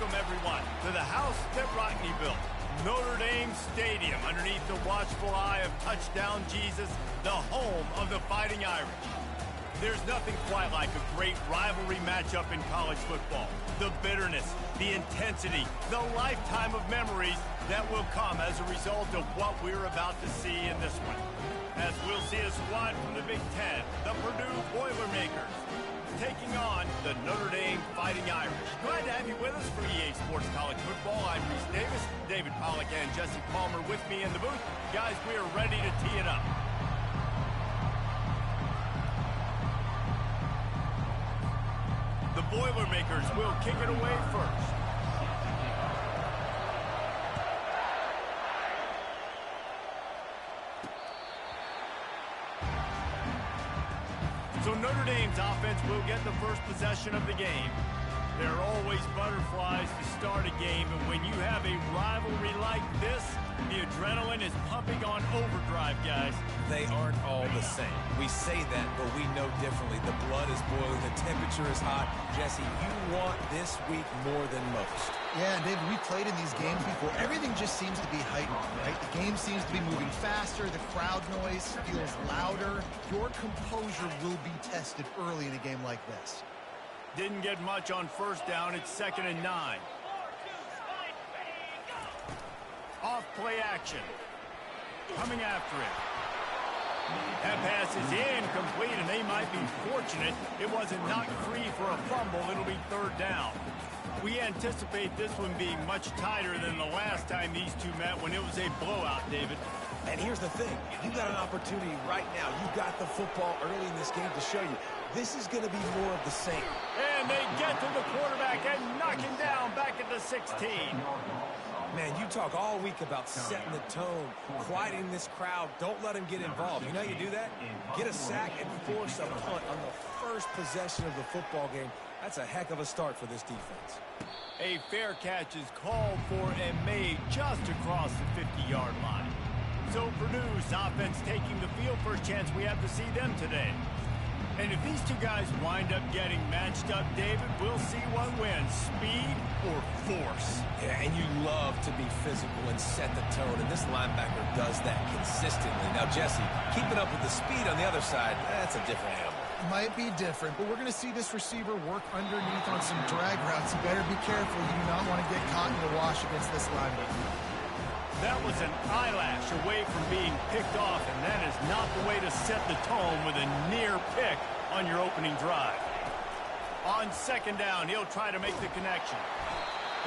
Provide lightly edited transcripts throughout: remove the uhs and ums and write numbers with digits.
Welcome, everyone, to the house that Rockne built, Notre Dame Stadium, underneath the watchful eye of Touchdown Jesus, the home of the Fighting Irish. There's nothing quite like a great rivalry matchup in college football. The bitterness, the intensity, the lifetime of memories that will come as a result of what we're about to see in this one. As we'll see a squad from the Big Ten, the Purdue Boilermakers, taking on the Notre Dame Fighting Irish. Glad to have you with us for EA Sports College Football. I'm Reese Davis, David Pollack and Jesse Palmer with me in the booth. Guys, we are ready to tee it up. The Boilermakers will kick it away first. So Notre Dame's offense will get the first possession of the game. There are always butterflies to start a game, and when you have a rivalry like this, the adrenaline is pumping on overdrive, guys. They aren't all the same. We say that, but we know differently. The blood is boiling, the temperature is hot. Jesse, you want this week more than most. Yeah, David, we played in these games before. Everything just seems to be heightened, right? The game seems to be moving faster. The crowd noise feels louder. Your composure will be tested early in a game like this. Didn't get much on first down. It's 2nd and 9. Off play action. Coming after it. That pass is incomplete, and they might be fortunate it wasn't knocked free for a fumble. It'll be 3rd down. We anticipate this one being much tighter than the last time these two met when it was a blowout, David. And here's the thing. You got an opportunity right now. You got the football early in this game to show you. This is going to be more of the same. And they get to the quarterback and knock him down back at the 16. Man, you talk all week about setting the tone, quieting this crowd. Don't let him get involved. You know how you do that? Get a sack and force a punt on the first possession of the football game. That's a heck of a start for this defense. A fair catch is called for and made just across the 50-yard line. So Purdue's offense taking the field. First chance we have to see them today. And if these two guys wind up getting matched up, David, we'll see what wins, speed or force. Yeah, and you love to be physical and set the tone, and this linebacker does that consistently. Now, Jesse, keeping up with the speed on the other side, that's a different animal. Might be different, but we're going to see this receiver work underneath on some drag routes. You better be careful. You do not want to get caught in the wash against this linebacker. That was an eyelash away from being picked off, and that is not the way to set the tone with a near pick on your opening drive. On 2nd down, he'll try to make the connection.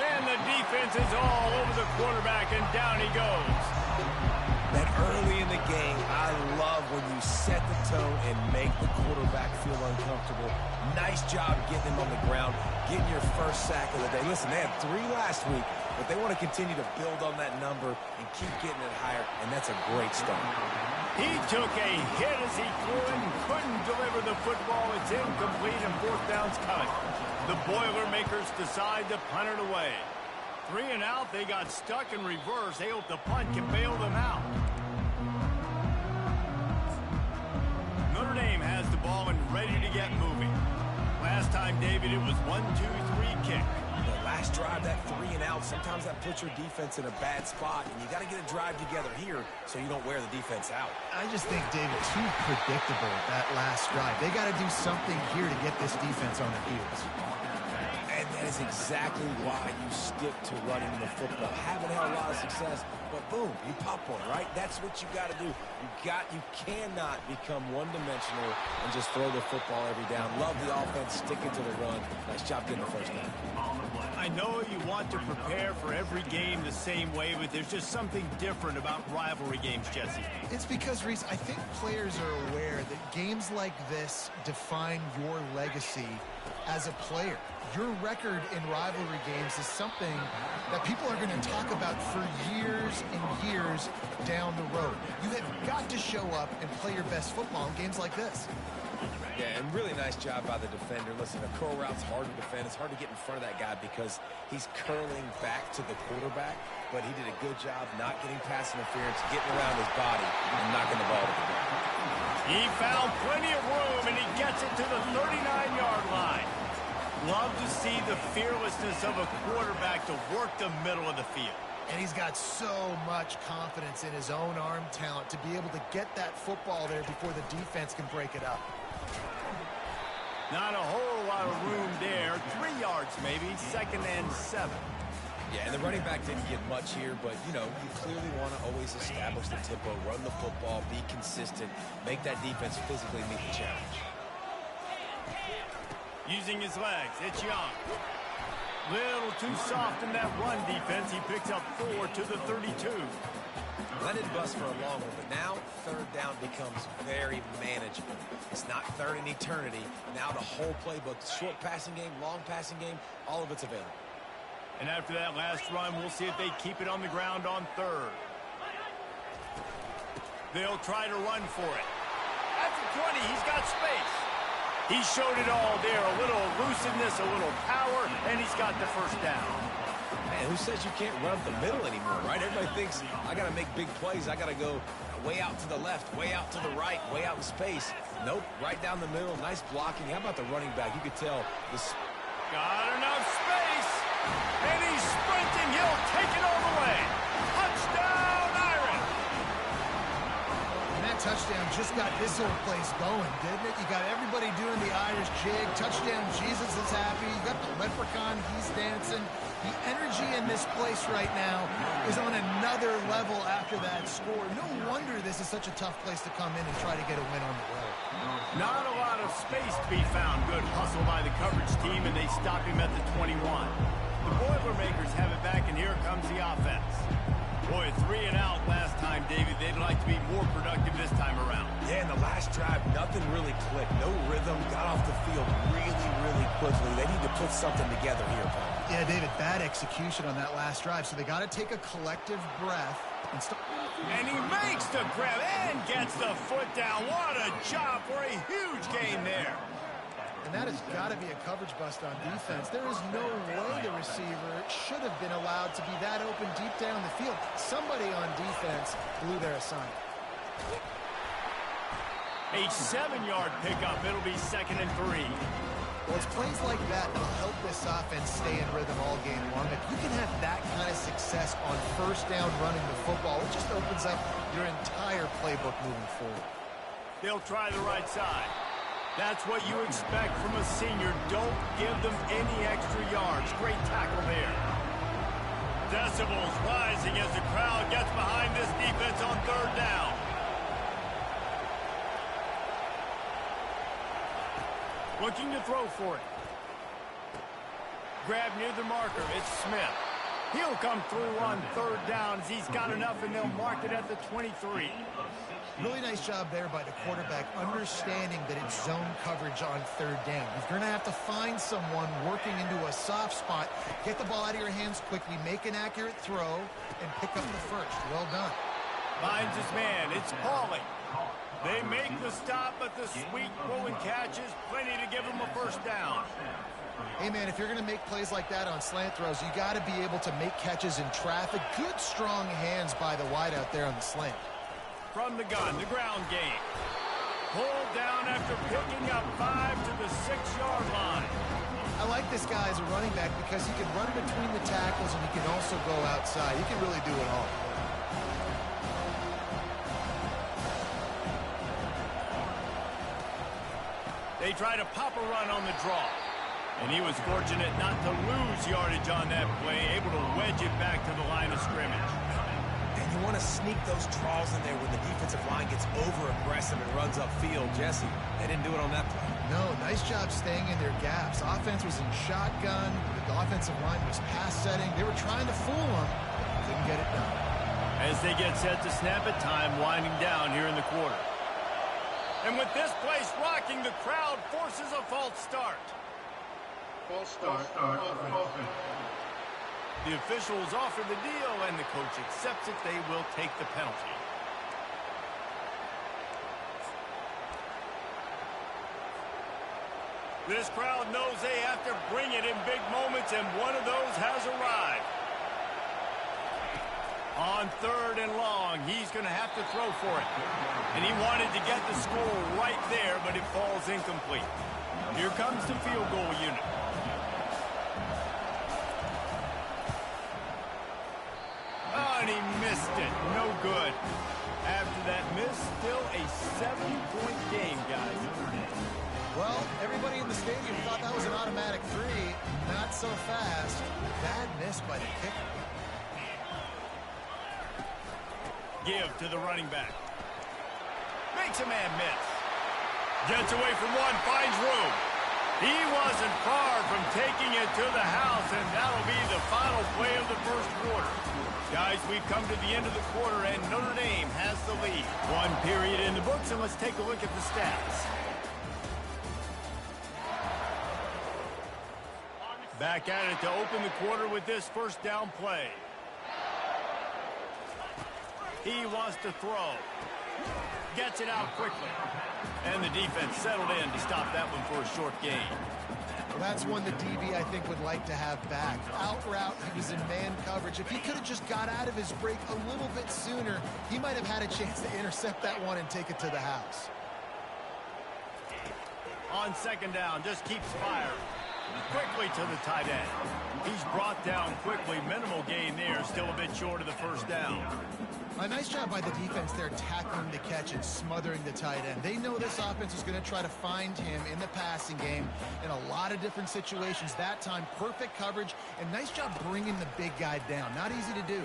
And the defense is all over the quarterback, and down he goes. That early in the game, I love when you set the tone and make the quarterback feel uncomfortable. Nice job getting him on the ground, getting your first sack of the day. Listen, they had 3 last week, but they want to continue to build on that number and keep getting it higher, and that's a great start. He took a hit as he threw it and couldn't deliver the football. It's incomplete, and 4th down's coming. The Boilermakers decide to punt it away. 3 and out, they got stuck in reverse. They hope the punt can bail them out. Notre Dame has the ball and ready to get moving. Last time, David, it was 1-2-3 kick. The last drive, that 3 and out, sometimes that puts your defense in a bad spot, and you got to get a drive together here so you don't wear the defense out. I just think, David, too predictable, that last drive. They got to do something here to get this defense on their heels. And that is exactly why you stick to running the football. Haven't had a lot of success, but boom, you pop one, right? That's what you got to do. You cannot become one-dimensional and just throw the football every down. Love the offense, sticking to the run. Nice job getting the first down. I know you want to prepare for every game the same way, but there's just something different about rivalry games, Jesse. It's because, Reese, I think players are aware that games like this define your legacy as a player. Your record in rivalry games is something that people are going to talk about for years and years down the road. You have got to show up and play your best football in games like this. Yeah, and really nice job by the defender. Listen, a curl route's hard to defend. It's hard to get in front of that guy because he's curling back to the quarterback, but he did a good job not getting pass interference, getting around his body, and knocking the ball to the ground. He found plenty of room, and he gets it to the 39-yard line. Love to see the fearlessness of a quarterback to work the middle of the field. And he's got so much confidence in his own arm talent to be able to get that football there before the defense can break it up. Not a whole lot of room there. 3 yards maybe, 2nd and 7. Yeah, and the running back didn't get much here, but, you know, you clearly want to always establish the tempo, run the football, be consistent, make that defense physically meet the challenge. Using his legs, it's Young. Little too soft in that run defense. He picks up 4 to the 32. Let it bust for a long one, but now 3rd down becomes very manageable. It's not 3rd and eternity. Now the whole playbook, short passing game, long passing game, all of it's available. And after that last run, we'll see if they keep it on the ground on 3rd. They'll try to run for it. At the 20, he's got space. He showed it all there, a little elusiveness, a little power, and he's got the 1st down. Man, who says you can't run up the middle anymore, right? Everybody thinks, I got to make big plays. I got to go way out to the left, way out to the right, way out in space. Nope, right down the middle, nice blocking. How about the running back? You could tell this. Got enough space, and he's sprinting. He'll take it all the way. Touchdown, Irish! And that touchdown just got this whole place going, didn't it? You got everybody doing the Irish jig. Touchdown, Jesus is happy. You got the leprechaun, he's dancing. The energy in this place right now is on another level after that score. No wonder this is such a tough place to come in and try to get a win on the road. Not a lot of space to be found. Good hustle by the coverage team, and they stop him at the 21. The Boilermakers have it back, and here comes the offense. Boy, 3 and out last time, David. They'd like to be more productive this time around. Yeah, in the last drive, nothing really clicked. No rhythm, got off the field really, really quickly. They need to put something together here, Paul. Yeah, David, bad execution on that last drive, so they got to take a collective breath and start. And he makes the grab and gets the foot down. What a job for a huge gain there. And that has got to be a coverage bust on defense. There is no way the receiver should have been allowed to be that open deep down the field. Somebody on defense blew their assignment. A 7-yard pickup. It'll be 2nd and 3. Well, it's plays like that that'll help this offense stay in rhythm all game long. If you can have that kind of success on 1st down running the football, it just opens up your entire playbook moving forward. They'll try the right side. That's what you expect from a senior. Don't give them any extra yards. Great tackle there. Decibels rising as the crowd gets behind this defense on 3rd down. Looking to throw for it. Grab near the marker. It's Smith. He'll come through on 3rd down as he's got enough, and they'll mark it at the 23. Really nice job there by the quarterback, understanding that it's zone coverage on 3rd down. You're going to have to find someone working into a soft spot, get the ball out of your hands quickly, make an accurate throw, and pick up the 1st. Well done. Finds his man. It's Pauly. They make the stop, but the sweet throw and catch is plenty to give him a 1st down. Hey, man, if you're going to make plays like that on slant throws, you got to be able to make catches in traffic. Good, strong hands by the wideout there on the slant. From the gun, the ground game. Pulled down after picking up 5 to the 6-yard line. I like this guy as a running back because he can run between the tackles and he can also go outside. He can really do it all. They try to pop a run on the draw. And he was fortunate not to lose yardage on that play, able to wedge it back to the line of scrimmage. And you want to sneak those draws in there when the defensive line gets over-aggressive and runs upfield. Jesse, they didn't do it on that play. No, nice job staying in their gaps. Offense was in shotgun. The offensive line was pass setting. They were trying to fool them. Couldn't get it done. As they get set to snap it, time winding down here in the quarter. And with this place rocking, the crowd forces a false start. False start. Offense. The officials offer the deal, and the coach accepts it. They will take the penalty. This crowd knows they have to bring it in big moments, and one of those has arrived. On 3rd and long, he's going to have to throw for it. And he wanted to get the score right there, but it falls incomplete. Here comes the field goal unit. and he missed it. No good. After that miss, still a 7-point game, guys. Well, everybody in the stadium thought that was an automatic three. Not so fast. Bad miss by the kicker. Give to the running back. Makes a man miss. Gets away from one, finds room. He wasn't far from taking it to the house, and that'll be the final play of the first quarter. Guys, we've come to the end of the quarter, and Notre Dame has the lead. One period in the books, and let's take a look at the stats. Back at it to open the quarter with this first down play. He wants to throw. Gets it out quickly. And the defense settled in to stop that one for a short gain. Well, that's one the DB, I think, would like to have back. Out route, he was in man coverage. If he could have just got out of his break a little bit sooner, he might have had a chance to intercept that one and take it to the house. On second down, just keeps firing. Quickly to the tight end. He's brought down quickly. Minimal gain there. Still a bit short of the first down. A nice job by the defense there tackling the catch and smothering the tight end. They know this offense is going to try to find him in the passing game in a lot of different situations. That time, perfect coverage, and nice job bringing the big guy down. Not easy to do.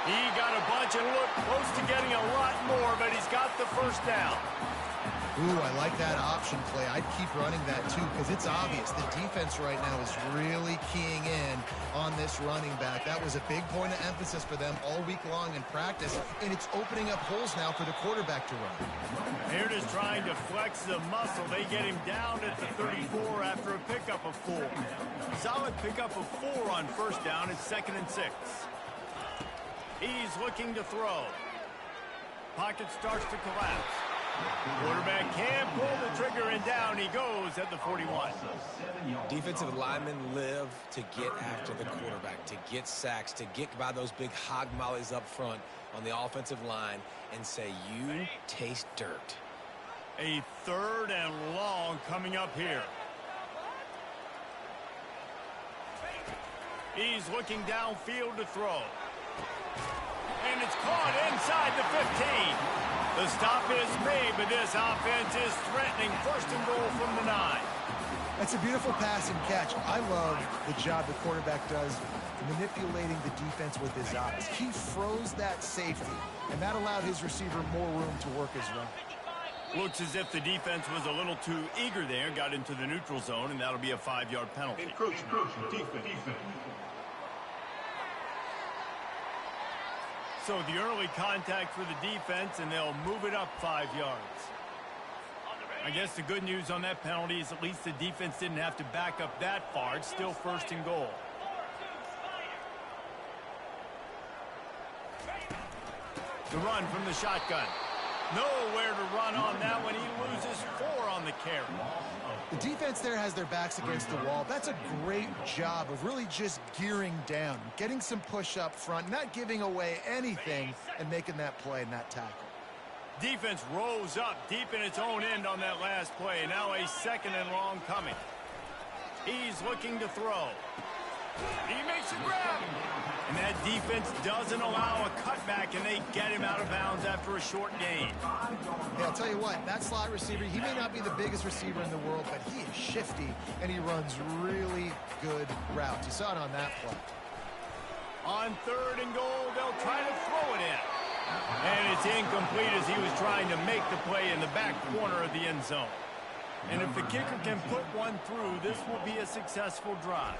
He got a bunch and looked close to getting a lot more, but he's got the first down. Ooh, I like that option play. I'd keep running that too because it's obvious the defense right now is really keying in on this running back. That was a big point of emphasis for them all week long in practice, and it's opening up holes now for the quarterback to run. They're just trying to flex the muscle. They get him down at the 34 after a pickup of 4. Solid pickup of 4 on first down. It's 2nd and 6. He's looking to throw. Pocket starts to collapse. Quarterback can't pull the trigger, and down he goes at the 41. Defensive linemen live to get after the quarterback, to get sacks, to get by those big hog mollies up front on the offensive line and say, you taste dirt. A 3rd and long coming up here. He's looking downfield to throw. And it's caught inside the 15. The stop is made, but this offense is threatening. 1st and goal from the 9. That's a beautiful pass and catch. I love the job the quarterback does manipulating the defense with his eyes. He froze that safety, and that allowed his receiver more room to work his run. Looks as if the defense was a little too eager there, got into the neutral zone, and that'll be a 5-yard penalty. Encroaching defense. So the early contact for the defense, and they'll move it up 5 yards. I guess the good news on that penalty is at least the defense didn't have to back up that far. It's still 1st and goal. The run from the shotgun. Nowhere to run on that one. He loses 4 on the carry. The defense there has their backs against the wall. That's a great job of really just gearing down, getting some push up front, not giving away anything, and making that play and that tackle. Defense rose up deep in its own end on that last play. Now a 2nd and long coming. He's looking to throw. He makes a grab. And that defense doesn't allow a cutback, and they get him out of bounds after a short gain. Yeah, I'll tell you what, that slot receiver, he may not be the biggest receiver in the world, but he is shifty, and he runs really good routes. You saw it on that play. On 3rd and goal, they'll try to throw it in. And it's incomplete as he was trying to make the play in the back corner of the end zone. And if the kicker can put one through, this will be a successful drive.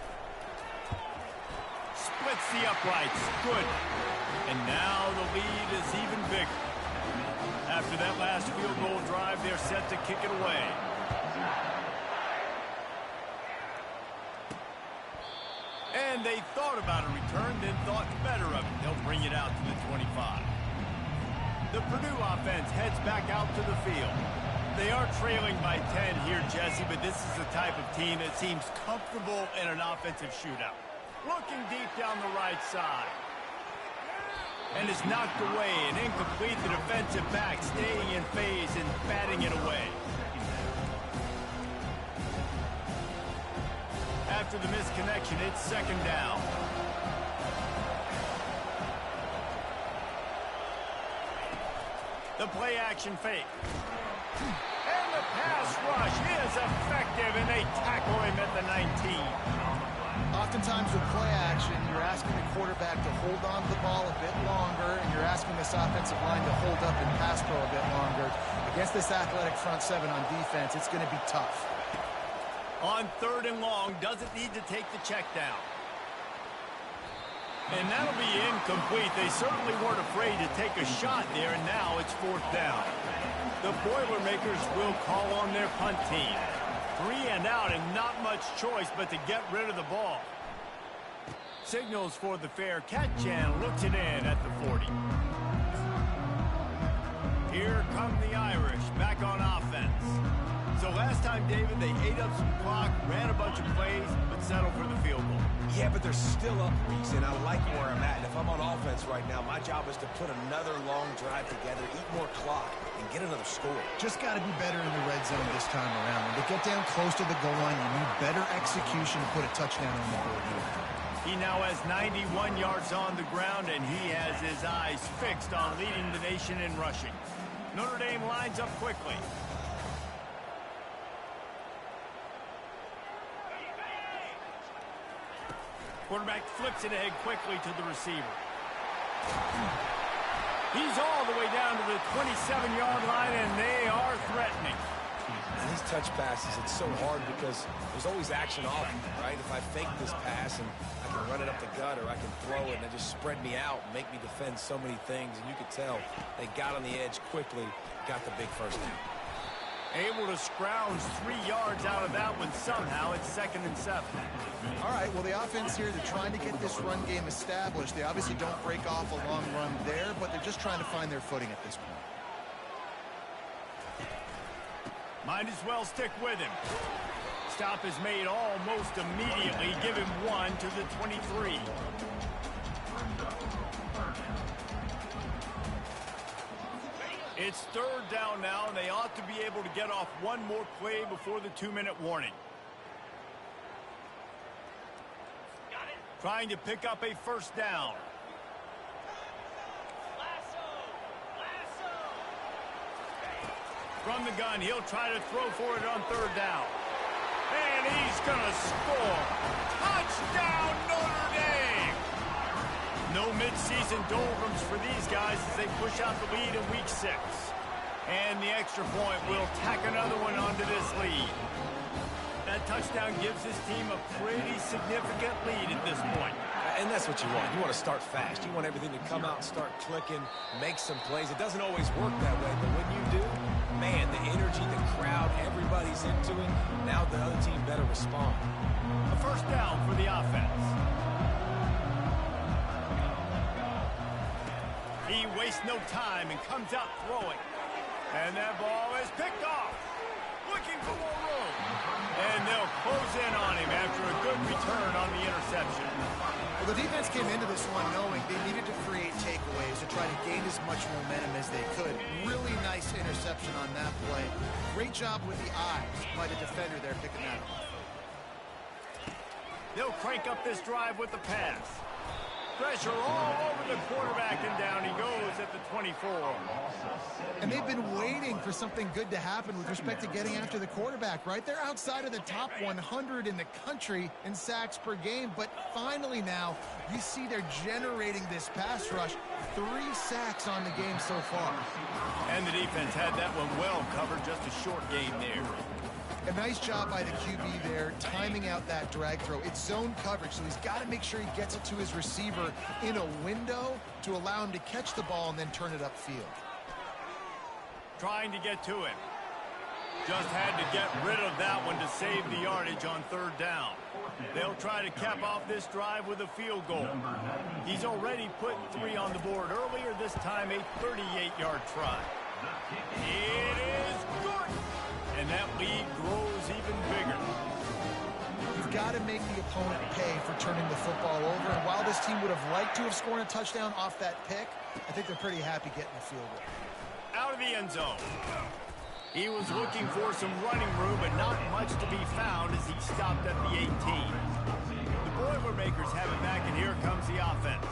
Splits the uprights. Good. And now the lead is even bigger. After that last field goal drive, they're set to kick it away. And they thought about a return, then thought better of it. They'll bring it out to the 25. The Purdue offense heads back out to the field. They are trailing by 10 here, Jesse, but this is the type of team that seems comfortable in an offensive shootout. Looking deep down the right side. And is knocked away and incomplete. The defensive back staying in phase and batting it away. After the misconnection, it's 2nd down. The play action fake. And the pass rush is effective, and they tackle him at the 19. Oftentimes with play action, you're asking the quarterback to hold on to the ball a bit longer, and you're asking this offensive line to hold up in pass pro a bit longer. Against this athletic front seven on defense, it's going to be tough. On 3rd and long, doesn't need to take the check down. And that'll be incomplete. They certainly weren't afraid to take a shot there, and now it's 4th down. The Boilermakers will call on their punt team. 3 and out, and not much choice but to get rid of the ball. Signals for the fair catch and looks it in at the 40. Here come the Irish back on offense. So last time, David, they ate up some clock, ran a bunch of plays, but settled for the field goal. Yeah, but they're still up, Reese, and I like where I'm at. And if I'm on offense right now, my job is to put another long drive together, eat more clock, and get another score. Just got to be better in the red zone this time around. When they get down close to the goal line, you need better execution to put a touchdown on the board here. He now has 91 yards on the ground, and he has his eyes fixed on leading the nation in rushing. Notre Dame lines up quickly. Quarterback flips it ahead quickly to the receiver. He's all the way down to the 27-yard line, and they are threatening. And these touch passes, it's so hard because there's always action off, right? If I fake this pass and I can run it up the gut, or I can throw it and they just spread me out and make me defend so many things. And you could tell they got on the edge quickly, got the big first down. Able to scrounge 3 yards out of that one somehow. It's 2nd and 7. All right, well, the offense here, they're trying to get this run game established. They obviously don't break off a long run there, but they're just trying to find their footing at this point. Might as well stick with him. Stop is made almost immediately. Give him 1 to the 23. It's 3rd down now, and they ought to be able to get off one more play before the 2-minute warning. Trying to pick up a first down. From the gun, he'll try to throw for it on 3rd down. And he's going to score. Touchdown, Notre Dame! No midseason doldrums for these guys as they push out the lead in week 6. And the extra point will tack another one onto this lead. That touchdown gives his team a pretty significant lead at this point. And that's what you want. You want to start fast. You want everything to come out and start clicking, make some plays. It doesn't always work that way, but when you do, man, the energy, the crowd, everybody's into it. Now the other team better respond. A first down for the offense. He wastes no time and comes out throwing. And that ball is picked off. Looking for more room. And they'll close in on him after a good return on the interception. Well, the defense came into this one knowing they needed to create takeaways to try to gain as much momentum as they could. Really nice interception on that play. Great job with the eyes by the defender there picking that off. They'll crank up this drive with the pass. Pressure all over the quarterback, and down he goes at the 24. And they've been waiting for something good to happen with respect to getting after the quarterback, right? They're outside of the top 100 in the country in sacks per game, but finally now you see they're generating this pass rush. 3 sacks on the game so far. And the defense had that one well covered, just a short gain there. A nice job by the QB there, timing out that drag throw. It's zone coverage, so he's got to make sure he gets it to his receiver in a window to allow him to catch the ball and then turn it upfield. Trying to get to him. Just had to get rid of that one to save the yardage on 3rd down. They'll try to cap off this drive with a field goal. He's already put 3 on the board earlier, this time a 38-yard try. It is good. And that lead grows even bigger. You've got to make the opponent pay for turning the football over. And while this team would have liked to have scored a touchdown off that pick, I think they're pretty happy getting the field goal. Out of the end zone. He was looking for some running room, but not much to be found as he stopped at the 18. The Boilermakers have it back, and here comes the offense.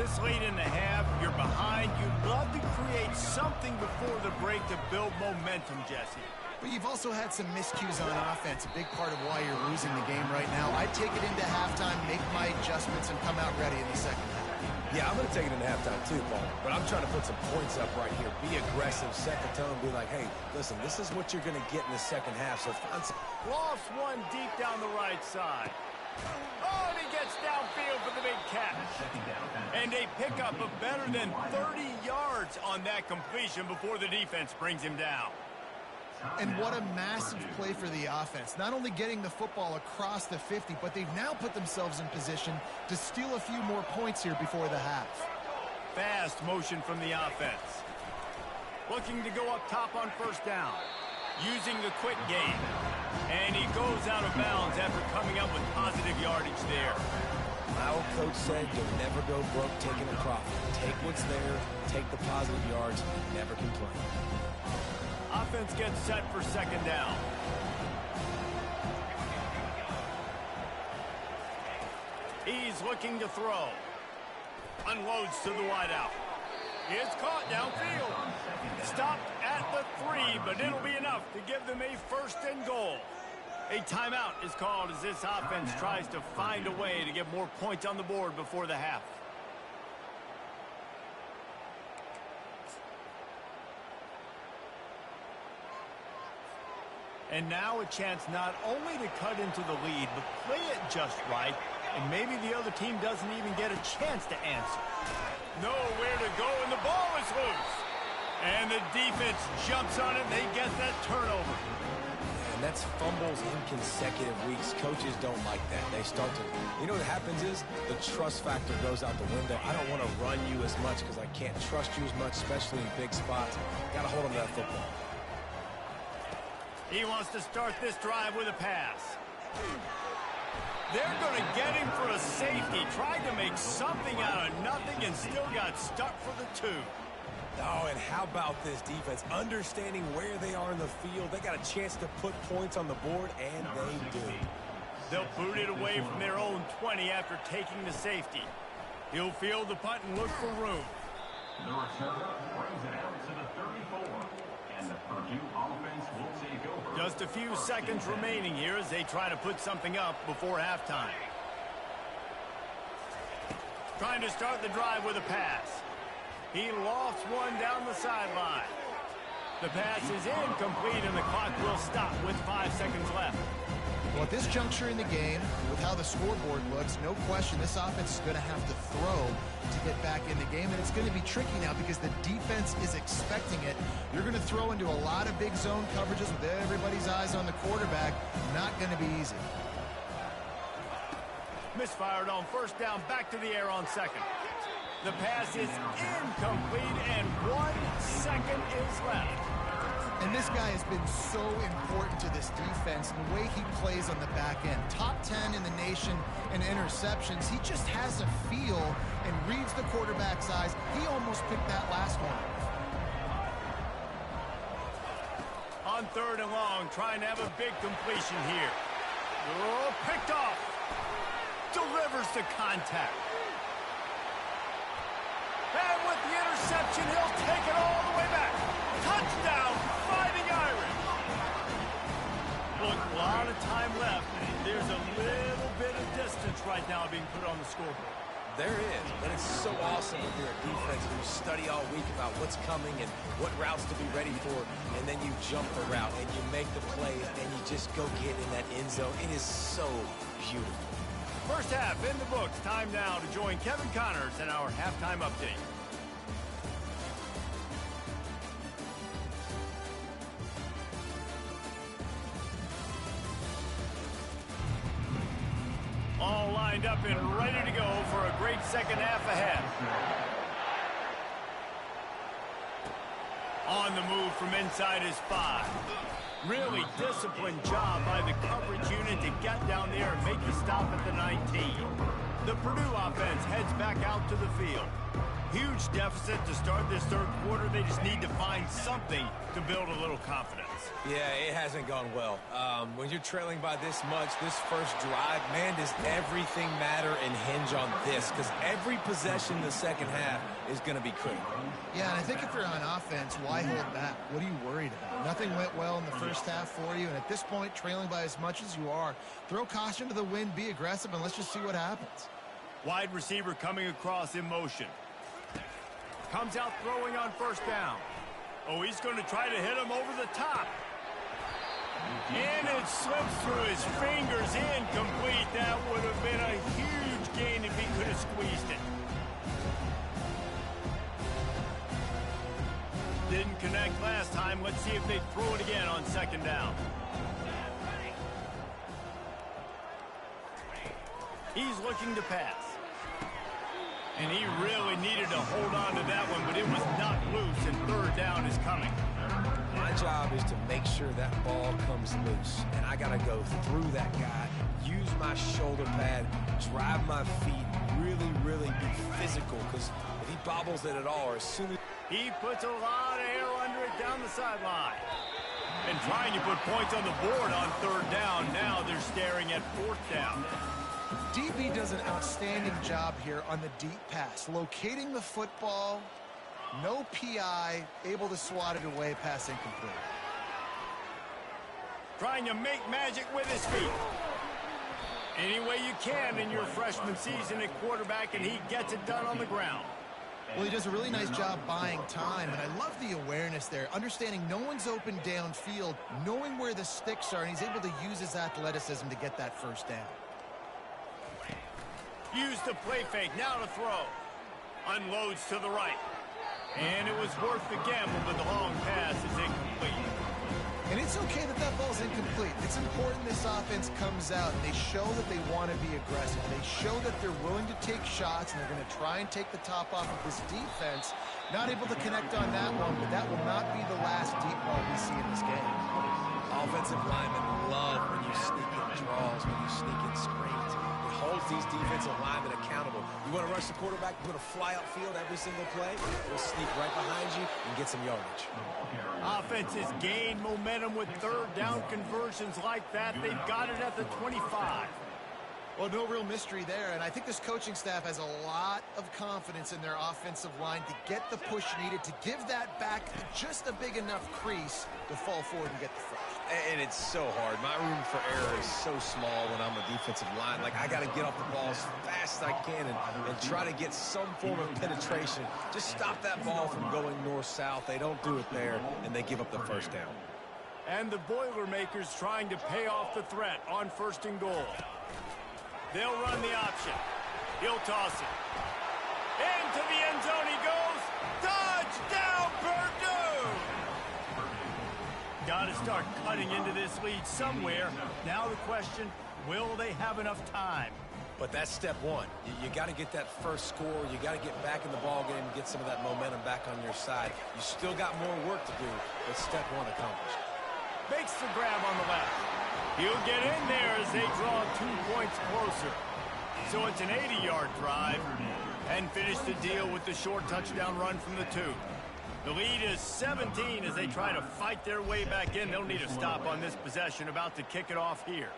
This late in the half, you're behind. You'd love to create something before the break to build momentum, Jesse. But you've also had some miscues on offense, a big part of why you're losing the game right now. I'd take it into halftime, make my adjustments, and come out ready in the second half. Yeah, I'm going to take it into halftime too, Paul. But I'm trying to put some points up right here. Be aggressive, set the tone, be like, hey, listen, this is what you're going to get in the second half. So find some... Lost one deep down the right side. Oh, and he gets downfield for the big catch. And they pick up a better than 30 yards on that completion before the defense brings him down. And what a massive play for the offense. Not only getting the football across the 50, but they've now put themselves in position to steal a few more points here before the half. Fast motion from the offense. Looking to go up top on first down. Using the quick game. And he goes out of bounds after coming up with positive yardage there. My old coach said you'll never go broke taking a profit. Take what's there, take the positive yards, and never complain. Offense gets set for second down. He's looking to throw. Unloads to the wideout. It's caught downfield. Stopped at the 3, but it'll be enough to give them a first and goal. A timeout is called as this offense tries to find a way to get more points on the board before the half. And now a chance not only to cut into the lead, but play it just right, and maybe the other team doesn't even get a chance to answer. Nowhere to go, and the ball is loose. And the defense jumps on it, and they get that turnover. And that's fumbles in consecutive weeks. Coaches don't like that. They start to, you know what happens is the trust factor goes out the window. I don't want to run you as much because I can't trust you as much, especially in big spots. Got to hold on to that football. He wants to start this drive with a pass. They're going to get him for a safety. Tried to make something out of nothing and still got stuck for the 2. Oh, and how about this defense? Understanding where they are in the field. They got a chance to put points on the board, and they do. They'll boot it away from their own 20 after taking the safety. He'll field the punt and look for room. The return brings it out to the 34. And the Purdue offense will take over. Just a few seconds remaining here as they try to put something up before halftime. Trying to start the drive with a pass. He lofts one down the sideline. The pass is incomplete and the clock will stop with 5 seconds left. Well, at this juncture in the game, with how the scoreboard looks, no question this offense is going to have to throw to get back in the game, and it's going to be tricky now because the defense is expecting it. You're going to throw into a lot of big zone coverages with everybody's eyes on the quarterback. Not going to be easy. Misfired on first down, back to the air on second. The pass is incomplete, and 1 second is left. And this guy has been so important to this defense, and the way he plays on the back end. Top 10 in the nation in interceptions. He just has a feel and reads the quarterback's eyes. He almost picked that last one. On third and long, trying to have a big completion here. Oh, picked off. Delivers to contact. And with the interception, he'll take it all the way back. Touchdown, Fighting Irish. Look, a lot of time left. There's a little bit of distance right now being put on the scoreboard. There is, but it's so awesome when you're a defense and you study all week about what's coming and what routes to be ready for, and then you jump the route and you make the plays and you just go get in that end zone. It is so beautiful. First half in the books. Time now to join Kevin Connors in our halftime update. All lined up and ready to go for a great second half ahead. On the move from inside his 5. Really disciplined job by the coverage unit to get down there and make the stop at the 19. The Purdue offense heads back out to the field. Huge deficit to start this third quarter. They just need to find something to build a little confidence. Yeah, it hasn't gone well. When you're trailing by this much, this first drive, man, does everything matter and hinge on this? Because every possession in the second half is going to be critical. Yeah, and I think if you're on offense, why hold back? What are you worried about? Nothing went well in the first half for you, and at this point, trailing by as much as you are, throw caution to the wind, be aggressive, and let's just see what happens. Wide receiver coming across in motion. Comes out throwing on first down. Oh, he's going to try to hit him over the top. And it slips through his fingers, incomplete. That would have been a huge gain if he could have squeezed it. Didn't connect last time. Let's see if they throw it again on second down. He's looking to pass. And he really needed to hold on to that one, but it was not loose, and third down is coming. My job is to make sure that ball comes loose, and I got to go through that guy, use my shoulder pad, drive my feet, really be physical, because if he bobbles it at all, or as soon as... He puts a lot of air under it down the sideline. And trying to put points on the board on third down. Now they're staring at fourth down. DB does an outstanding job here on the deep pass, locating the football, no PI, able to swat it away, pass incomplete. Trying to make magic with his feet. Any way you can in your freshman season at quarterback, and he gets it done on the ground. Well, he does a really nice job buying time, and I love the awareness there, understanding no one's open downfield, knowing where the sticks are, and he's able to use his athleticism to get that first down. Use the play fake, now to throw. Unloads to the right. And it was worth the gamble, but the long pass is incomplete. And it's okay that that ball's incomplete. It's important this offense comes out and they show that they want to be aggressive. They show that they're willing to take shots and they're going to try and take the top off of this defense. Not able to connect on that one, but that will not be the last deep ball we see in this game. Offensive linemen love when you sneak in draws, when you sneak in screens. It holds these defensive linemen accountable. You want to rush the quarterback, you want to fly upfield every single play, we'll sneak right behind you and get some yardage. Offenses gain momentum with third down conversions like that. They've got it at the 25. Well, no real mystery there, and I think this coaching staff has a lot of confidence in their offensive line to get the push needed, to give that back just a big enough crease to fall forward and get the first. And it's so hard. My room for error is so small when I'm a defensive line. Like, I got to get off the ball as fast as I can and try to get some form of penetration. Just stop that ball from going north-south. They don't do it there, and they give up the first down. And the Boilermakers trying to pay off the threat on first and goal. They'll run the option. He'll toss it. Into the end zone he goes. Touchdown, Purdue! Got to start cutting into this lead somewhere. Now the question, will they have enough time? But that's step one. You got to get that first score. You got to get back in the ball game and get some of that momentum back on your side. You still got more work to do, but step one accomplished. Makes the grab on the left. He'll get in there as they draw 2 points closer. So it's an 80-yard drive and finish the deal with the short touchdown run from the 2. The lead is 17 as they try to fight their way back in. They'll need a stop on this possession, about to kick it off here.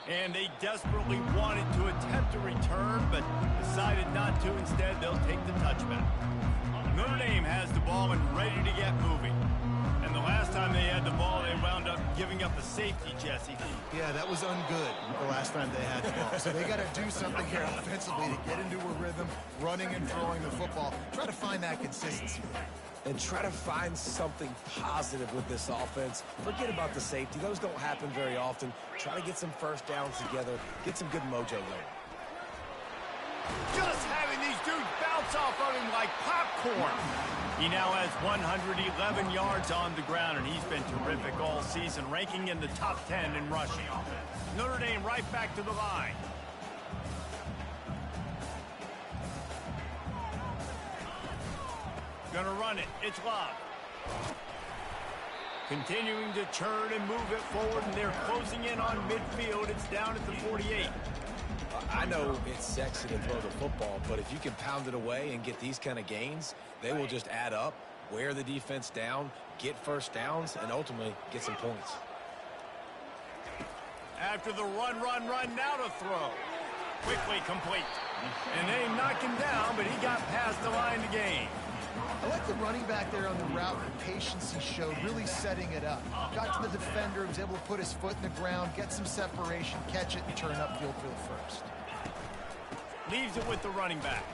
And they desperately wanted to attempt a return, but decided not to. Instead, they'll take the touchback. Notre Dame has the ball and ready to get moving. And the last time they had the ball, they wound up giving up a safety, Jesse. Yeah, that was ungood the last time they had the ball. So they got to do something here offensively to get into a rhythm, running and throwing the football. Try to find that consistency. And try to find something positive with this offense. Forget about the safety. Those don't happen very often. Try to get some first downs together. Get some good mojo going. Just having these dudes bounce off of him like popcorn. He now has 111 yards on the ground, and he's been terrific all season, ranking in the top 10 in rushing. Notre Dame right back to the line. Gonna run it. It's Love. Continuing to churn and move it forward, and they're closing in on midfield. It's down at the 48. I know it's sexy to throw the football, but if you can pound it away and get these kind of gains, they will just add up, wear the defense down, get first downs, and ultimately get some points. After the run, now to throw. Quickly complete. And they knocked him down, but he got past the line to gain. I like the running back there on the route, the patience he showed, really setting it up. Got to the defender, was able to put his foot in the ground, get some separation, catch it, and turn upfield for the first. Leaves it with the running back.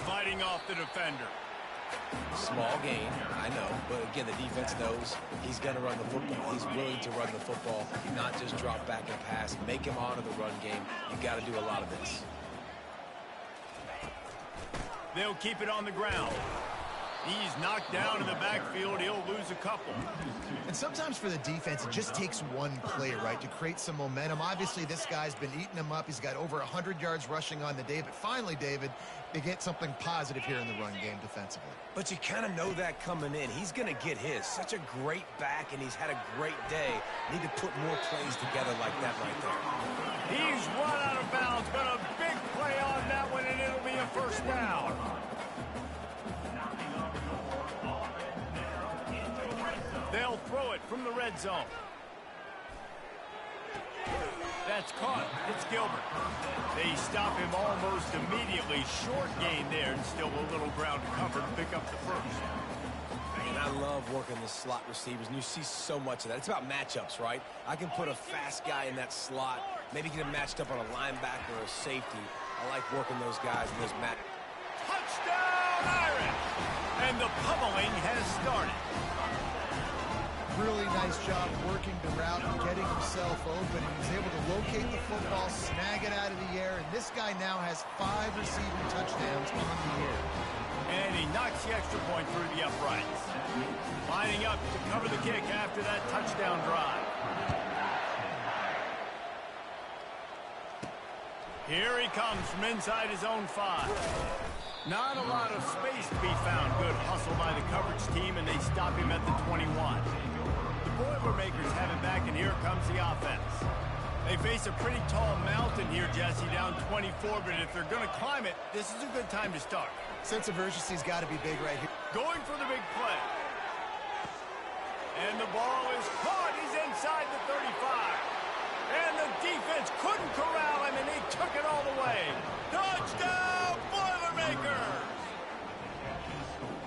Fighting off the defender. Small gain, I know, but again, the defense knows he's going to run the football. He's willing to run the football, not just drop back and pass. Make him honor the run game. You got to do a lot of this. They'll keep it on the ground. He's knocked down in the backfield. He'll lose a couple. And sometimes for the defense, it just takes one play, right, to create some momentum. Obviously, this guy's been eating him up. He's got over 100 yards rushing on the day. But finally, David, they get something positive here in the run game defensively. But you kind of know that coming in. He's going to get his. Such a great back, and he's had a great day. Need to put more plays together like that right there. He's run out of bounds, but a big play on that one, and it'll be a first down. They'll throw it from the red zone. That's caught. It's Gilbert. They stop him almost immediately. Short gain there, and still a little ground to cover to pick up the first. And I love working the slot receivers, and you see so much of that. It's about matchups, right? I can put a fast guy in that slot, maybe get him matched up on a linebacker or a safety. I like working those guys in those matchups. Touchdown, Irish! And the pummeling has started. Really nice job working the route and getting himself open. He was able to locate the football, snag it out of the air, and this guy now has 5 receiving touchdowns on the year. And he knocks the extra point through the uprights. Lining up to cover the kick after that touchdown drive. Here he comes from inside his own 5. Not a lot of space to be found. Good hustle by the coverage team, and they stop him at the 21. Boilermakers have it back, and here comes the offense. They face a pretty tall mountain here, Jesse, down 24, but if they're going to climb it, this is a good time to start. Sense of urgency's got to be big right here. Going for the big play. And the ball is caught. He's inside the 35. And the defense couldn't corral him, and he took it all the way. Touchdown, Boilermakers!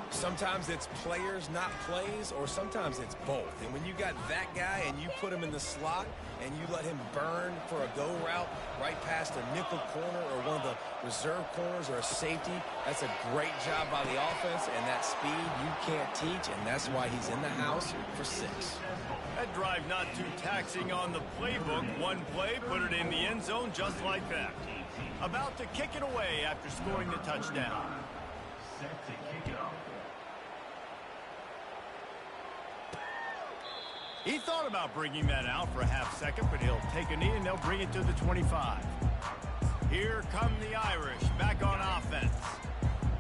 Sometimes it's players, not plays, or sometimes it's both. And when you got that guy and you put him in the slot and you let him burn for a go route right past a nickel corner or one of the reserve corners or a safety, that's a great job by the offense, and that speed you can't teach, and that's why he's in the house for 6. That drive not too taxing on the playbook. One play, put it in the end zone just like that. About to kick it away after scoring the touchdown. Set to kick it off. He thought about bringing that out for a half second, but he'll take a knee and they'll bring it to the 25. Here come the Irish back on offense.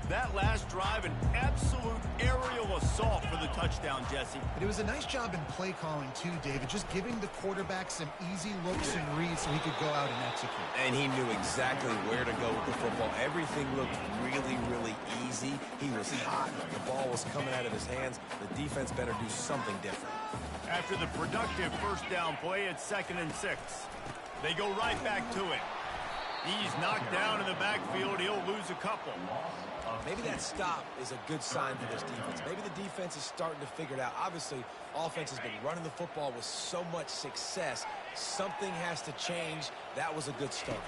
That last drive, an absolute aerial assault for the touchdown, Jesse. But it was a nice job in play calling too, David, just giving the quarterback some easy looks and reads so he could go out and execute. And he knew exactly where to go with the football. Everything looked really, really easy. He was hot. The ball was coming out of his hands. The defense better do something different. After the productive first down play, it's 2nd and 6. They go right back to it. He's knocked down in the backfield. He'll lose a couple. Maybe that stop is a good sign for this defense. Maybe the defense is starting to figure it out. Obviously, offense has been running the football with so much success. Something has to change. That was a good start.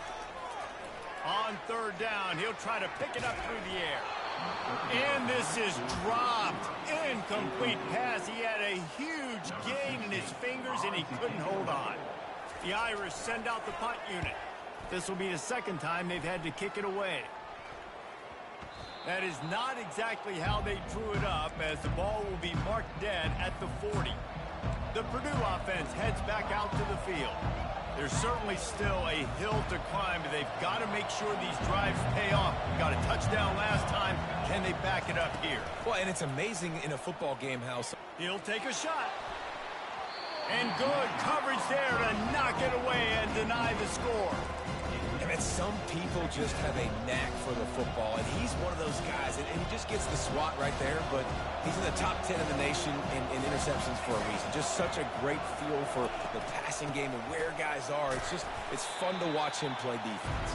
On 3rd down, he'll try to pick it up through the air. And this is dropped. Incomplete pass. He had a huge gain in his fingers, and he couldn't hold on. The Irish send out the punt unit. This will be the 2nd time they've had to kick it away. That is not exactly how they drew it up, as the ball will be marked dead at the 40. The Purdue offense heads back out to the field. There's certainly still a hill to climb, but they've got to make sure these drives pay off. Got a touchdown last time. Can they back it up here? Well, and it's amazing in a football game how... He'll take a shot. And good coverage there to knock it away and deny the score. And some people just have a knack for the football, and he's one of those guys, and he just gets the swat right there, but he's in the top 10 in the nation in interceptions for a reason. Just such a great feel for the passing game and where guys are. It's fun to watch him play defense.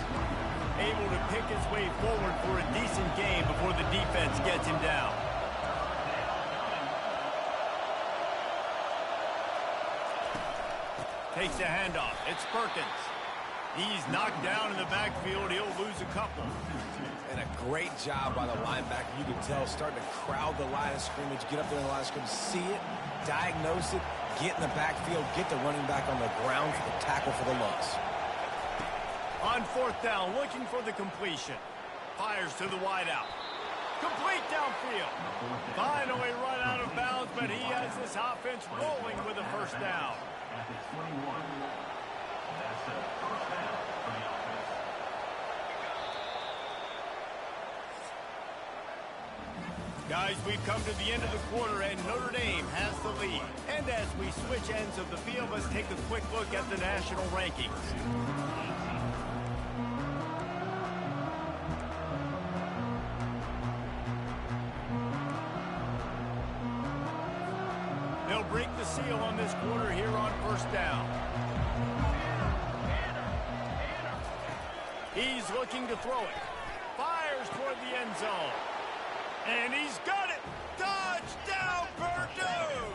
Able to pick his way forward for a decent game before the defense gets him down. Takes the handoff. It's Perkins. He's knocked down in the backfield. He'll lose a couple. And a great job by the linebacker. You can tell starting to crowd the line of scrimmage, get up there in the line of scrimmage, see it, diagnose it, get in the backfield, get the running back on the ground for the tackle for the loss. On fourth down, looking for the completion. Fires to the wideout. Complete downfield. Finally run out of bounds, but he has this offense rolling with a first down. At the 21. That's a first down for the offense. Guys, we've come to the end of the quarter, and Notre Dame has the lead. And as we switch ends of the field, let's take a quick look at the national rankings. They'll break the seal on this quarter here on first down. He's looking to throw it. Fires toward the end zone. And he's got it. Touchdown, Purdue!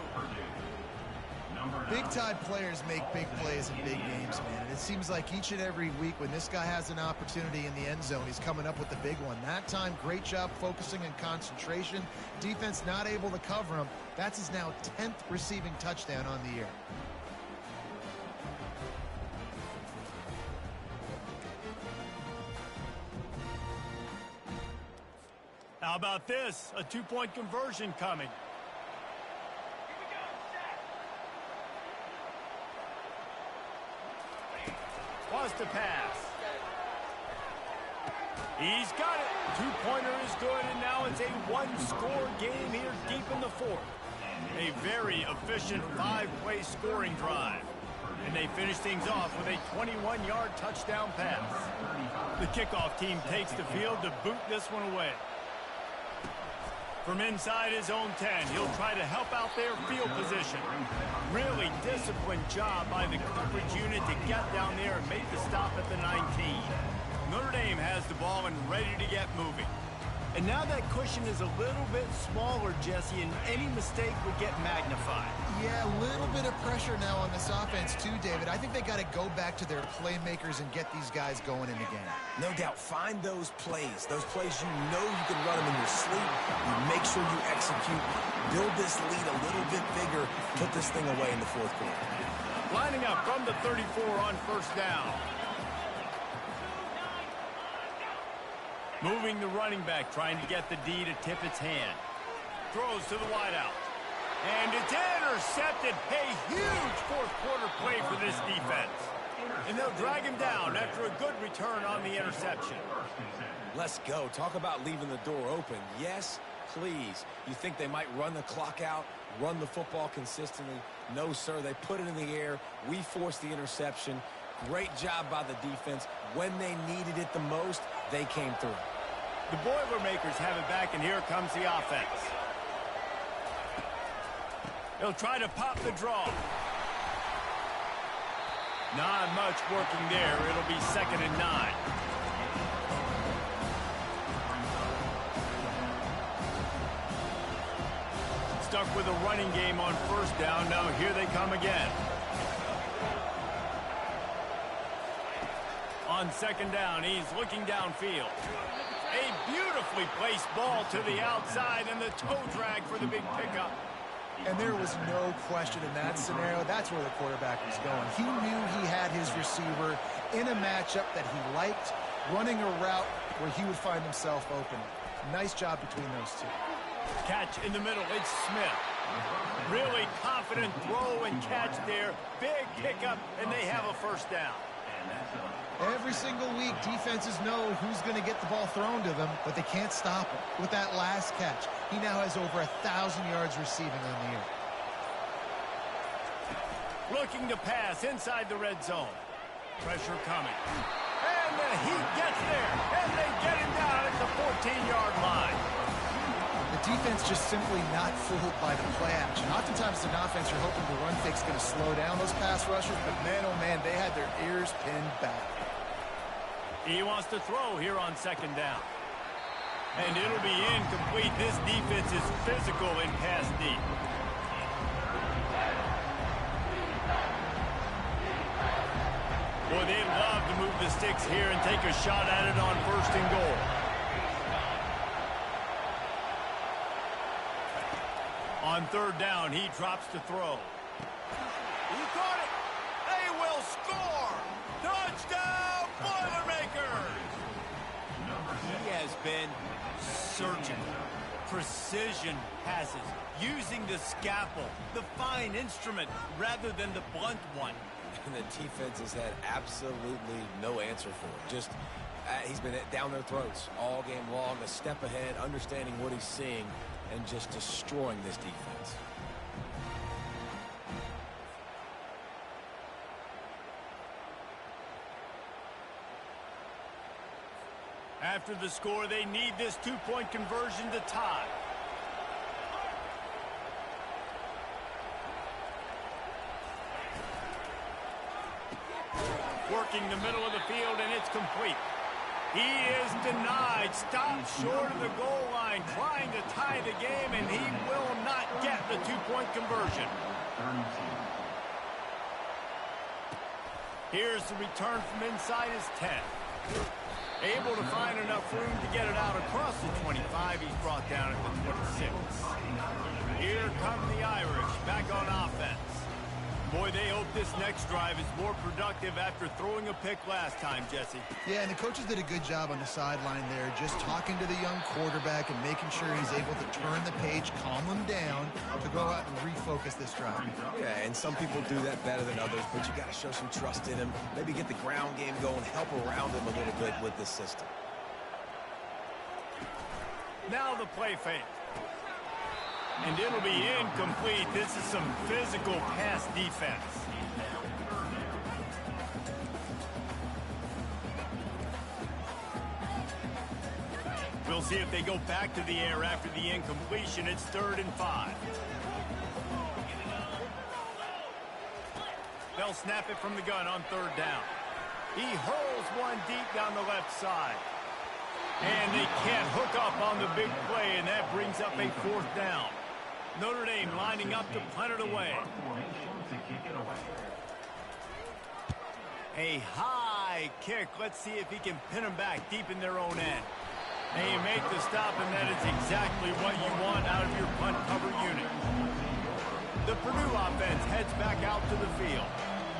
Big-time players make big plays in big games, man. And it seems like each and every week when this guy has an opportunity in the end zone, he's coming up with the big one. That time, great job focusing and concentration. Defense not able to cover him. That's his now 10th receiving touchdown on the year. How about this? A two-point conversion coming. Wants to pass. He's got it. Two-pointer is good, and now it's a one-score game here deep in the fourth. A very efficient five-play scoring drive. And they finish things off with a 21-yard touchdown pass. The kickoff team takes the field to boot this one away. From inside his own 10, he'll try to help out their field position. Really disciplined job by the coverage unit to get down there and make the stop at the 19. Notre Dame has the ball and ready to get moving. And now that cushion is a little bit smaller, Jesse, and any mistake would get magnified. Yeah, a little bit of pressure now on this offense too, David. I think they got to go back to their playmakers and get these guys going in the game. No doubt, find those plays you know you can run them in your sleep. You make sure you execute, build this lead a little bit bigger, put this thing away in the fourth quarter. Lining up from the 34 on first down. Moving the running back, trying to get the D to tip its hand. Throws to the wideout. And it's intercepted. A huge fourth quarter play for this defense. And they'll drag him down after a good return on the interception. Let's go. Talk about leaving the door open. Yes, please. You think they might run the clock out, run the football consistently? No, sir. They put it in the air. We forced the interception. Great job by the defense. When they needed it the most, they came through. The Boilermakers have it back, and here comes the offense. They'll try to pop the draw. Not much working there. It'll be 2nd and 9. Stuck with a running game on first down. Now here they come again. On 2nd down, he's looking downfield. A beautifully placed ball to the outside, and the toe drag for the big pickup. And there was no question in that scenario. That's where the quarterback was going. He knew he had his receiver in a matchup that he liked, running a route where he would find himself open. Nice job between those two. Catch in the middle. It's Smith. Really confident throw and catch there. Big pickup, and they have a first down. Every single week, defenses know who's going to get the ball thrown to them, but they can't stop him. With that last catch, he now has over 1,000 yards receiving on the year. Looking to pass inside the red zone. Pressure coming. And the heat gets there, and they get him down at the 14-yard line. The defense just simply not fooled by the play action. Oftentimes, as an offense, you're hoping the run fake's going to slow down those pass rushers, but man, oh man, they had their ears pinned back. He wants to throw here on second down. And it'll be incomplete. This defense is physical in pass deep. Boy, they'd love to move the sticks here and take a shot at it on first and goal. On third down, he drops to throw. He caught it. They will score. Touchdown, Boilermakers. He has been surgical. Precision passes, using the scalpel, the fine instrument, rather than the blunt one. And the defense has had absolutely no answer for it. Just, he's been down their throats all game long, a step ahead, understanding what he's seeing, and just destroying this defense. After the score, they need this two-point conversion to tie. Working the middle of the field, and it's complete. He is denied. Stopped short of the goal line, trying to tie the game, and he will not get the two-point conversion. Here's the return from inside his 10. Able to find enough room to get it out across the 25. He's brought down at the 26. Here come the Irish back on offense. Boy, they hope this next drive is more productive after throwing a pick last time, Jesse. Yeah, and the coaches did a good job on the sideline there, just talking to the young quarterback and making sure he's able to turn the page, calm him down, to go out and refocus this drive. Yeah, and some people do that better than others, but you got to show some trust in him, maybe get the ground game going, help around him a little bit with this system. Now the play fake. And it'll be incomplete. This is some physical pass defense. We'll see if they go back to the air after the incompletion. It's 3rd and 5. They'll snap it from the gun on 3rd down. He hurls one deep down the left side. And they can't hook up on the big play, and that brings up a 4th down. Notre Dame lining up to punt it away. A high kick. Let's see if he can pin them back deep in their own end. They make the stop, and that is exactly what you want out of your punt cover unit. The Purdue offense heads back out to the field.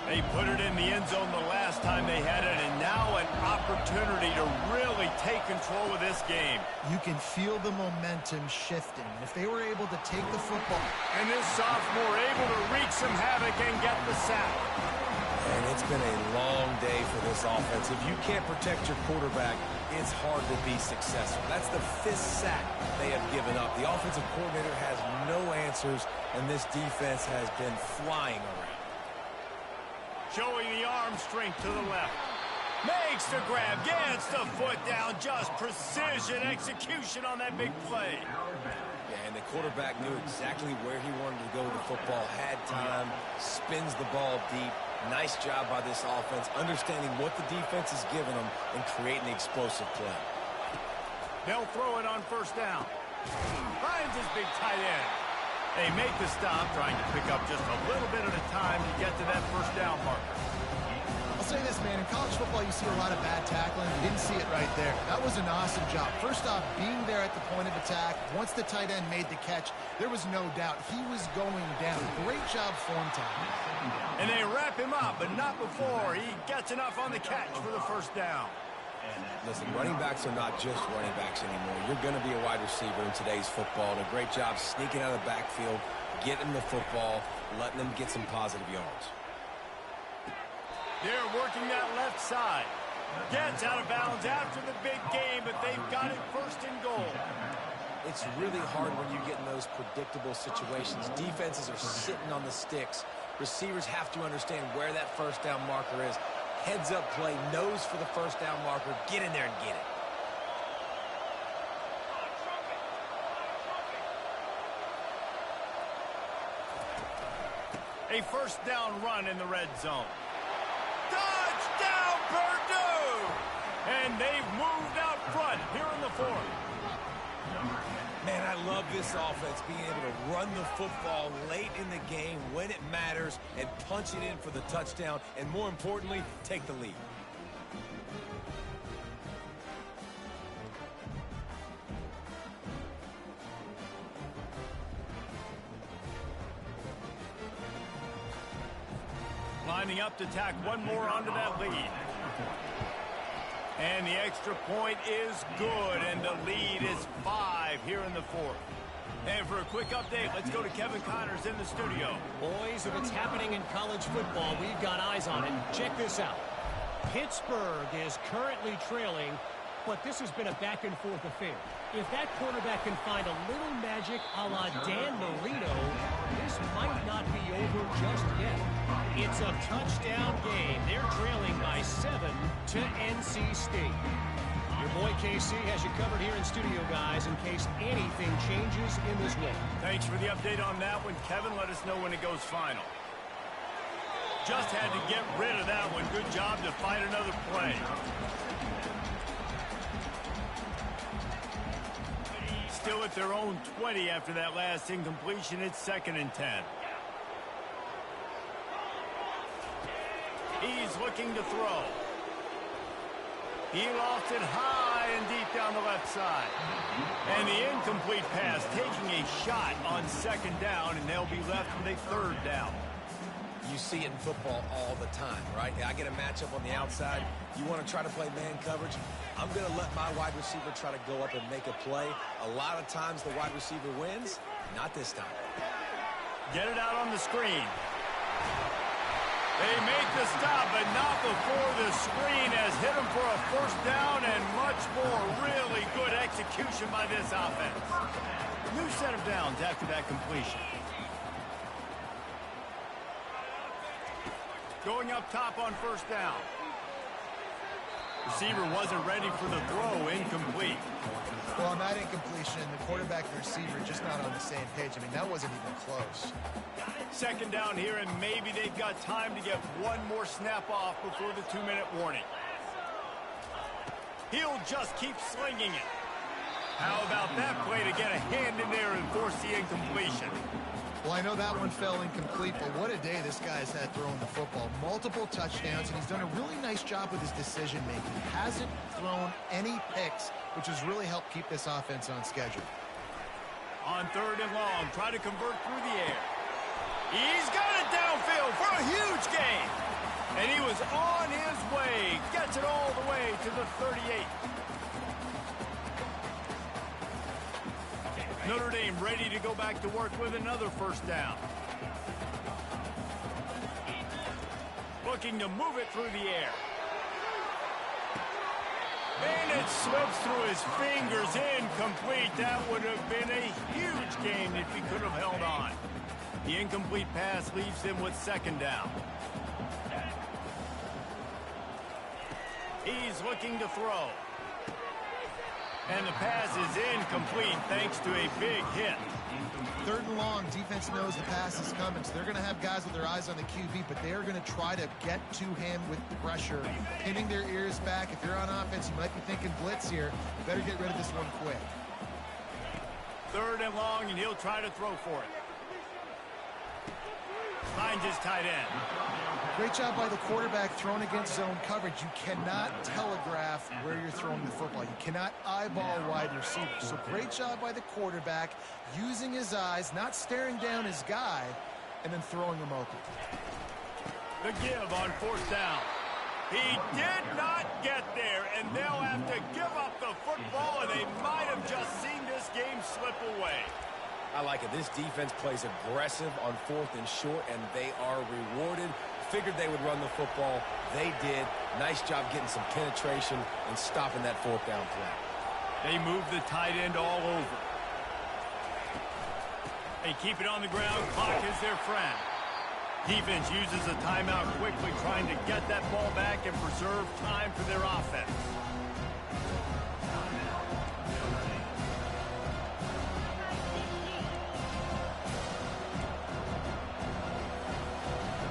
They put it in the end zone the last time they had it, and now an opportunity to really take control of this game. You can feel the momentum shifting. If they were able to take the football. And this sophomore able to wreak some havoc and get the sack. And it's been a long day for this offense. If you can't protect your quarterback, it's hard to be successful. That's the 5th sack they have given up. The offensive coordinator has no answers, and this defense has been flying around. Showing the arm strength to the left. Makes the grab, gets the foot down. Just precision execution on that big play. Yeah, and the quarterback knew exactly where he wanted to go with the football, had time, spins the ball deep. Nice job by this offense, understanding what the defense is giving them and creating the explosive play. They'll throw it on 1st down. Finds his big tight end. They make the stop, trying to pick up just a little bit at a time to get to that 1st down marker. I'll say this, man. In college football, you see a lot of bad tackling. You didn't see it right there. That was an awesome job. First off, being there at the point of attack. Once the tight end made the catch, there was no doubt he was going down. Great job form time. And they wrap him up, but not before he gets enough on the catch for the 1st down. Listen, running backs are not just running backs anymore. You're going to be a wide receiver in today's football. And a great job sneaking out of the backfield, getting the football, letting them get some positive yards. They're working that left side. Gets out of bounds after the big game, but they've got it 1st and goal. It's really hard when you get in those predictable situations. Defenses are sitting on the sticks. Receivers have to understand where that 1st down marker is. heads-up play, nose for the first down marker. Get in there and get it. A first down run in the red zone. Touchdown, Purdue! And they've moved out front here in the fourth. Man, I love this offense, being able to run the football late in the game when it matters and punch it in for the touchdown, and more importantly, take the lead. Lining up to tack one more onto that lead. And the extra point is good, and the lead is 5 here in the fourth. And for a quick update, let's go to Kevin Connors in the studio. Boys, if it's happening in college football, we've got eyes on it. Check this out. Pittsburgh is currently trailing, but this has been a back-and-forth affair. If that quarterback can find a little magic a la Dan Marino, this might not be over just yet. It's a touchdown game. They're trailing by 7 to NC State. Your boy KC has you covered here in studio, guys, in case anything changes in this one. Thanks for the update on that one, Kevin. Let us know when it goes final. Just had to get rid of that one. Good job to find another play. Still at their own 20 after that last incompletion. It's 2nd and 10. He's looking to throw. He lost it high and deep down the left side. And the incomplete pass taking a shot on 2nd down, and they'll be left with a 3rd down. You see it in football all the time, right? I get a matchup on the outside. You want to try to play man coverage? I'm going to let my wide receiver try to go up and make a play. A lot of times the wide receiver wins. Not this time. Get it out on the screen. They make the stop, but not before the screen has hit them for a 1st down and much more. Really good execution by this offense. New set of downs after that completion. Going up top on 1st down. Receiver wasn't ready for the throw. Incomplete. Well, on that incompletion, the quarterback and receiver just not on the same page. I mean, that wasn't even close. 2nd down here, and maybe they've got time to get one more snap off before the 2-minute warning. He'll just keep slinging it. How about that play to get a hand in there and force the incompletion? Well, I know that one fell incomplete, but what a day this guy's had throwing the football. Multiple touchdowns, and he's done a really nice job with his decision-making. He hasn't thrown any picks, which has really helped keep this offense on schedule. On 3rd and long, try to convert through the air. He's got it downfield for a huge gain. And he was on his way. Gets it all the way to the 38. Notre Dame ready to go back to work with another 1st down. Looking to move it through the air. And it slips through his fingers, incomplete. That would have been a huge gain if he could have held on. The incomplete pass leaves him with 2nd down. He's looking to throw. And the pass is incomplete thanks to a big hit. 3rd and long, defense knows the pass is coming, so they're going to have guys with their eyes on the QB, but they are going to try to get to him with pressure, pinning their ears back. If you're on offense, you might be thinking blitz here. You better get rid of this one quick. 3rd and long, and he'll try to throw for it. Finds his tight end. Great job by the quarterback throwing against zone coverage. You cannot telegraph where you're throwing the football. You cannot eyeball wide receivers. So great job by the quarterback using his eyes, not staring down his guy, and then throwing him open. The give on 4th down. He did not get there, and they'll have to give up the football, and they might have just seen this game slip away. I like it. This defense plays aggressive on 4th and short, and they are rewarded. Figured they would run the football. They did. Nice job getting some penetration and stopping that 4th down play. They move the tight end all over. They keep it on the ground. Clock is their friend. Defense uses a timeout quickly, trying to get that ball back and preserve time for their offense.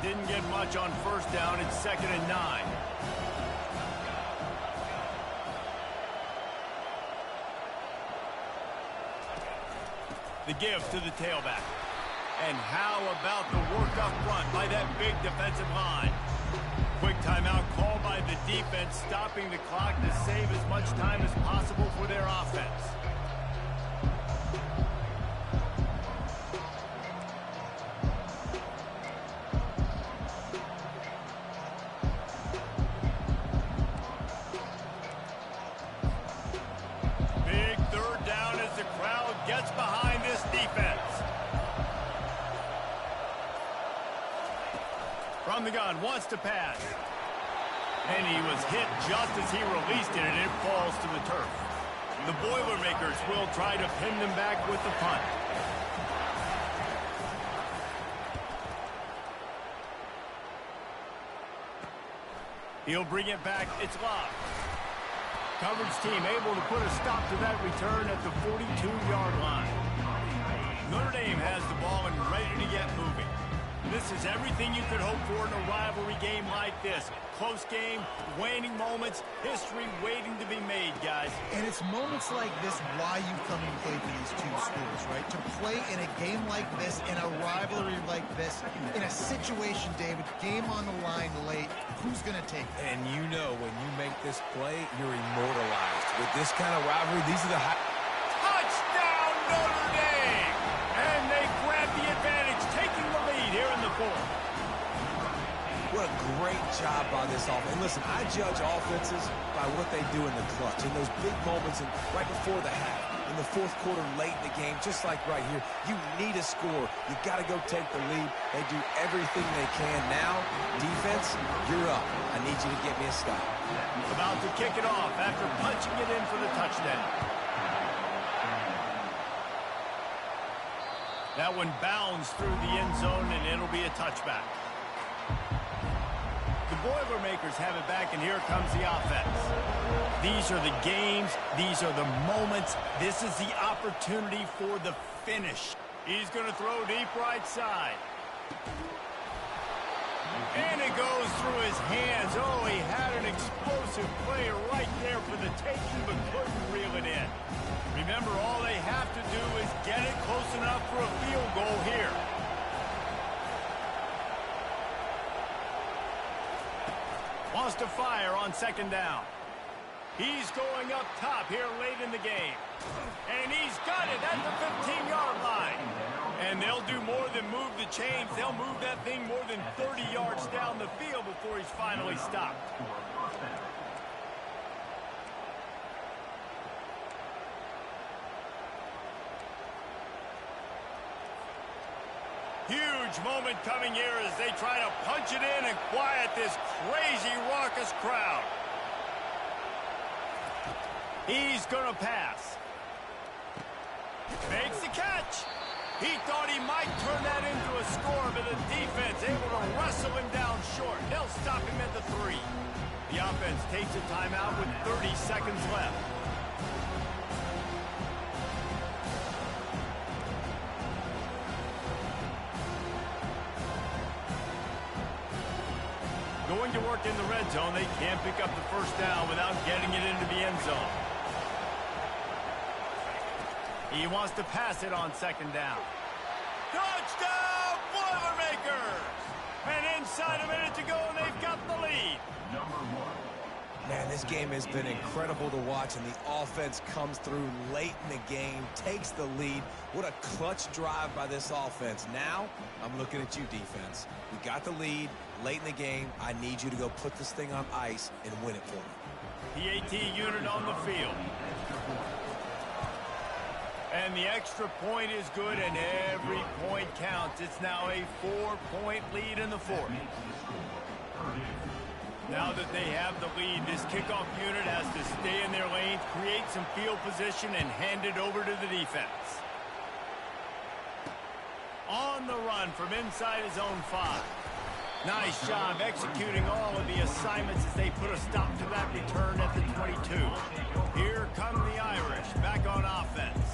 Didn't get much on first down. It's 2nd and 9. The give to the tailback. And how about the work up front by that big defensive line? Quick timeout called by the defense, stopping the clock to save as much time as possible for their offense. Big 3rd down as the crowd gets behind this defense. From the gun, wants to pass. And he was hit just as he released it, and it falls to the turf. The Boilermakers will try to pin them back with the punt. He'll bring it back. It's locked. Coverage team able to put a stop to that return at the 42-yard line. Notre Dame has the ball and ready to get moving. This is everything you could hope for in a rivalry game like this. Close game, waning moments, history waiting to be made, guys. And it's moments like this why you come and play for these two schools, right? To play in a game like this, in a rivalry like this, in a situation, David, game on the line late, who's going to take it? And you know when you make this play, you're immortalized. With this kind of rivalry, these are the high... Touchdown, Notre Dame! And they grab the advantage, taking the lead here in the 4th. What a great job by this offense. And listen, I judge offenses by what they do in the clutch, in those big moments and right before the half, in the 4th quarter, late in the game, just like right here. You need a score. You got to go take the lead. They do everything they can. Now, defense, you're up. I need you to get me a stop. About to kick it off after punching it in for the touchdown. That one bounds through the end zone, and it'll be a touchback. The Boilermakers have it back, and here comes the offense. These are the games. These are the moments. This is the opportunity for the finish. He's going to throw deep right side. And it goes through his hands. Oh, he had an explosive player right there for the taking, but couldn't reel it in. Remember, all they have to do is get it close enough for a field goal here. Wants to fire on 2nd down. He's going up top here late in the game. And he's got it at the 15-yard line. And they'll do more than move the chains. They'll move that thing more than 30 yards down the field before he's finally stopped. Huge moment coming here as they try to punch it in and quiet this crazy, raucous crowd. He's going to pass. Makes the catch. He thought he might turn that into a score, but the defense able to wrestle him down short. They'll stop him at the 3. The offense takes a timeout with 30 seconds left. Going to work in the red zone, they can't pick up the first down without getting it into the end zone. He wants to pass it on 2nd down. Touchdown, Boilermakers! And inside a minute to go, and they've got the lead. Man, this game has been incredible to watch, and the offense comes through late in the game, takes the lead. What a clutch drive by this offense. Now, I'm looking at you, defense. We got the lead late in the game. I need you to go put this thing on ice and win it for me. The AT unit on the field. And the extra point is good, and every point counts. It's now a 4-point lead in the 4th. Now that they have the lead, this kickoff unit has to stay in their lane, create some field position, and hand it over to the defense. On the run from inside his own 5. Nice job executing all of the assignments as they put a stop to that return at the 22. Here come the Irish back on offense.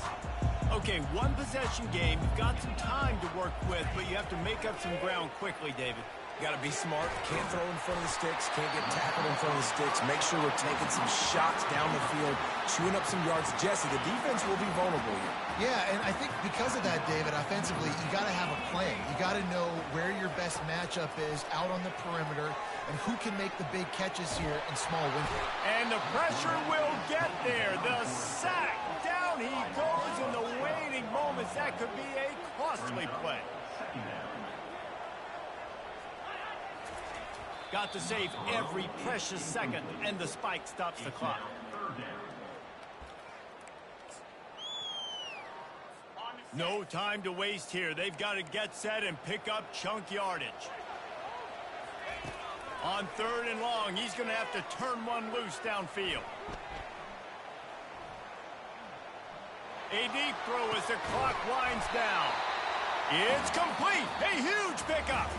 Okay, one possession game. You've got some time to work with, but you have to make up some ground quickly, David. Got to be smart. Can't throw in front of the sticks. Can't get tackled in front of the sticks. Make sure we're taking some shots down the field, chewing up some yards. Jesse, the defense will be vulnerable here. Yeah, and I think because of that, David, offensively, you got to have a plan. You got to know where your best matchup is out on the perimeter and who can make the big catches here in small windows. And the pressure will get there. The sack. Down he goes in the waiting moments. That could be a costly play. Got to save every precious second, and the spike stops the clock. No time to waste here. They've got to get set and pick up chunk yardage. On 3rd and long, he's going to have to turn one loose downfield. A deep throw as the clock winds down. It's complete. A huge pickup.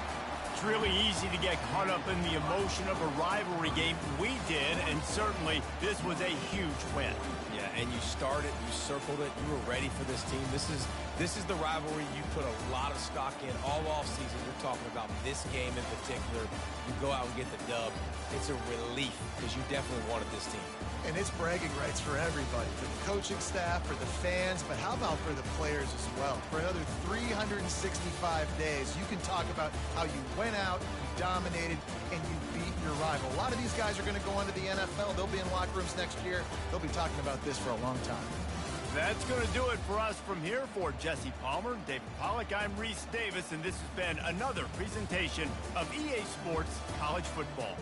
It's really easy to get caught up in the emotion of a rivalry game. We did, and certainly this was a huge win. Yeah, and you started, you circled it, you were ready for this team. This is the rivalry you put a lot of stock in all offseason. We're talking about this game in particular. You go out and get the dub. It's a relief because you definitely wanted this team. And it's bragging rights for everybody, for the coaching staff, for the fans, but how about for the players as well? For another 365 days, you can talk about how you went out, you dominated, and you beat your rival. A lot of these guys are going to go on to the NFL. They'll be in locker rooms next year. They'll be talking about this for a long time. That's going to do it for us from here. For Jesse Palmer, David Pollack, I'm Reese Davis, and this has been another presentation of EA Sports College Football.